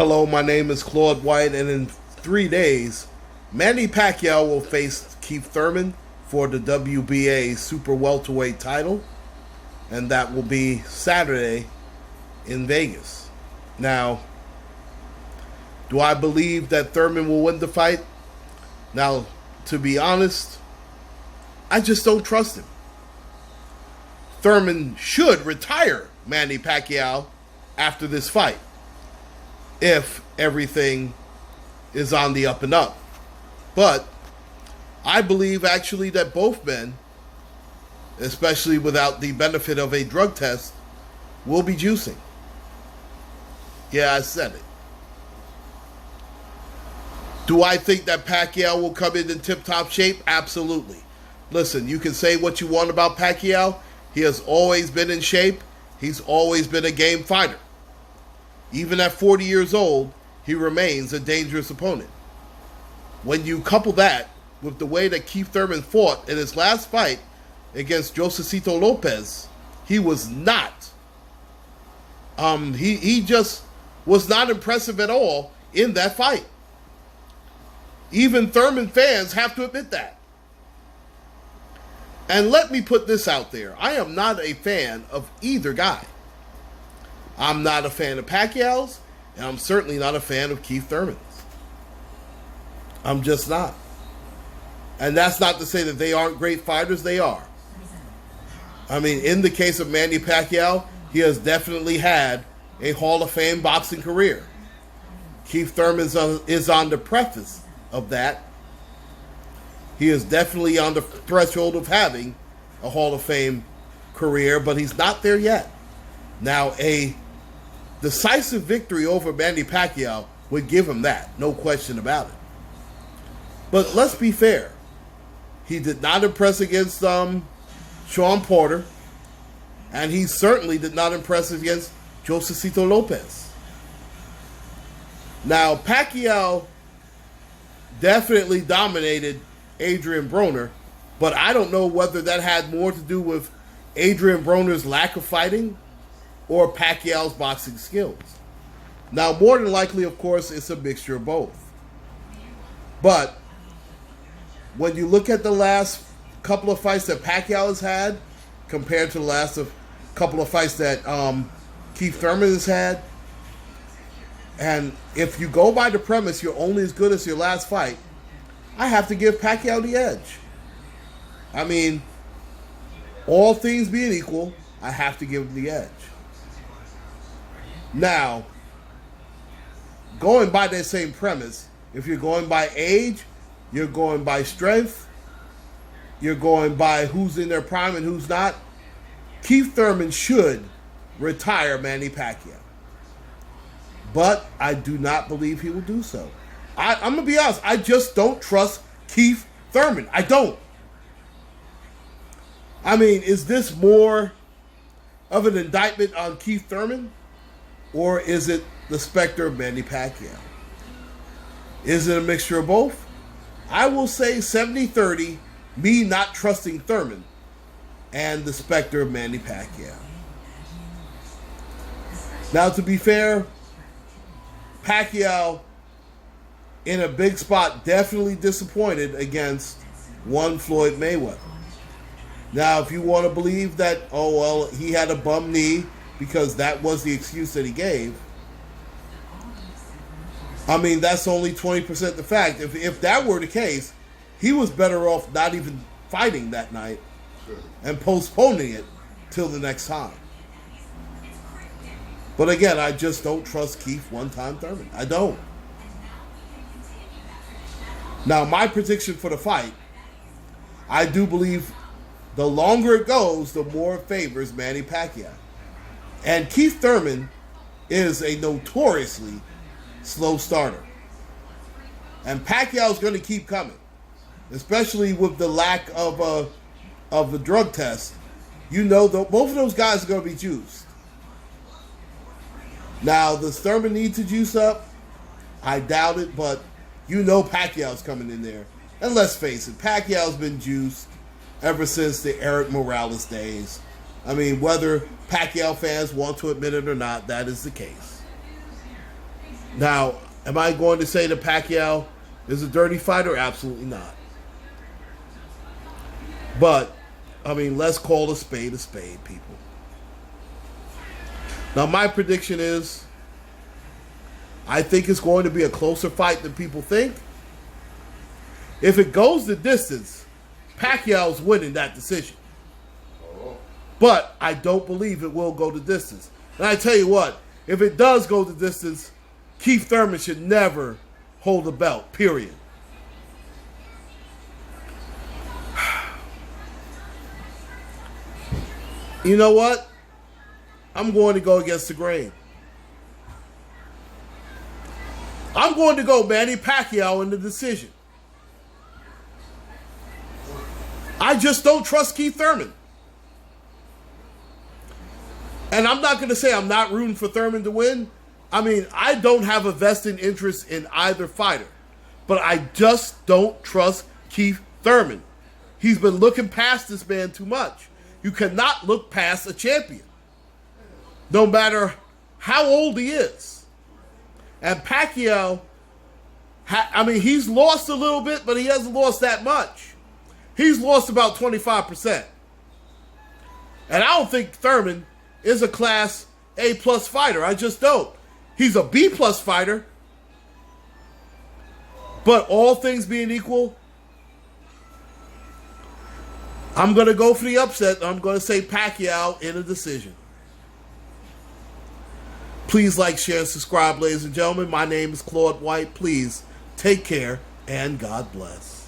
Hello, my name is Claude White, and in 3 days, Manny Pacquiao will face Keith Thurman for the WBA Super Welterweight title, and that will be Saturday in Vegas. Now, do I believe that Thurman will win the fight? Now, to be honest, I just don't trust him. Thurman should retire Manny Pacquiao after this fight, if everything is on the up and up. But I believe actually that both men, especially without the benefit of a drug test, will be juicing. Yeah, I said it. Do I think that Pacquiao will come in tip-top shape? Absolutely. Listen, you can say what you want about Pacquiao. He has always been in shape. He's always been a game fighter. Even at 40 years old, he remains a dangerous opponent. When you couple that with the way that Keith Thurman fought in his last fight against Josecito Lopez, he was not. He just was not impressive at all in that fight. Even Thurman fans have to admit that. And let me put this out there. I am not a fan of either guy. I'm not a fan of Pacquiao's, and I'm certainly not a fan of Keith Thurman's. I'm just not. And that's not to say that they aren't great fighters. They are. I mean, in the case of Manny Pacquiao, he has definitely had a Hall of Fame boxing career. Keith Thurman is on the preface of that. He is definitely on the threshold of having a Hall of Fame career, but he's not there yet. Now, a decisive victory over Manny Pacquiao would give him that, no question about it. But let's be fair. He did not impress against Sean Porter, and he certainly did not impress against Josecito Lopez. Now, Pacquiao definitely dominated Adrian Broner, but I don't know whether that had more to do with Adrian Broner's lack of fighting or Pacquiao's boxing skills. Now, more than likely, of course, it's a mixture of both. But when you look at the last couple of fights that Pacquiao has had compared to the last couple of fights that Keith Thurman has had, and if you go by the premise you're only as good as your last fight, I have to give Pacquiao the edge. I mean, all things being equal, I have to give him the edge. Now, going by that same premise, if you're going by age, you're going by strength, you're going by who's in their prime and who's not, Keith Thurman should retire Manny Pacquiao. But I do not believe he will do so. I'm going to be honest, I just don't trust Keith Thurman. I don't. I mean, is this more of an indictment on Keith Thurman? Or is it the specter of Manny Pacquiao? Is it a mixture of both? I will say 70-30, me not trusting Thurman, and the specter of Manny Pacquiao. Now, to be fair, Pacquiao, in a big spot, definitely disappointed against one Floyd Mayweather. Now, if you want to believe that, oh, well, he had a bum knee, because that was the excuse that he gave. I mean, that's only 20% the fact. If that were the case, he was better off not even fighting that night and postponing it till the next time. But again, I just don't trust Keith one-time Thurman. I don't. Now, my prediction for the fight, I do believe the longer it goes, the more it favors Manny Pacquiao. And Keith Thurman is a notoriously slow starter. And Pacquiao's going to keep coming, especially with the lack of the drug test. You know, both of those guys are going to be juiced. Now, does Thurman need to juice up? I doubt it, but you know Pacquiao's coming in there. And let's face it, Pacquiao's been juiced ever since the Eric Morales days. I mean, whether Pacquiao fans want to admit it or not, that is the case. Now, am I going to say that Pacquiao is a dirty fighter? Absolutely not. But, I mean, let's call a spade, people. Now, my prediction is I think it's going to be a closer fight than people think. If it goes the distance, Pacquiao's winning that decision. But I don't believe it will go the distance. And I tell you what, if it does go the distance, Keith Thurman should never hold the belt, period. You know what? I'm going to go against the grain. I'm going to go Manny Pacquiao in the decision. I just don't trust Keith Thurman. And I'm not going to say I'm not rooting for Thurman to win. I mean, I don't have a vested interest in either fighter. But I just don't trust Keith Thurman. He's been looking past this man too much. You cannot look past a champion, no matter how old he is. And Pacquiao, I mean, he's lost a little bit, but he hasn't lost that much. He's lost about 25%. And I don't think Thurman is a Class A+ fighter. I just don't. He's a B+ fighter. But all things being equal, I'm going to go for the upset. I'm going to say Pacquiao in a decision. Please like, share, and subscribe, ladies and gentlemen. My name is Claude White. Please take care and God bless.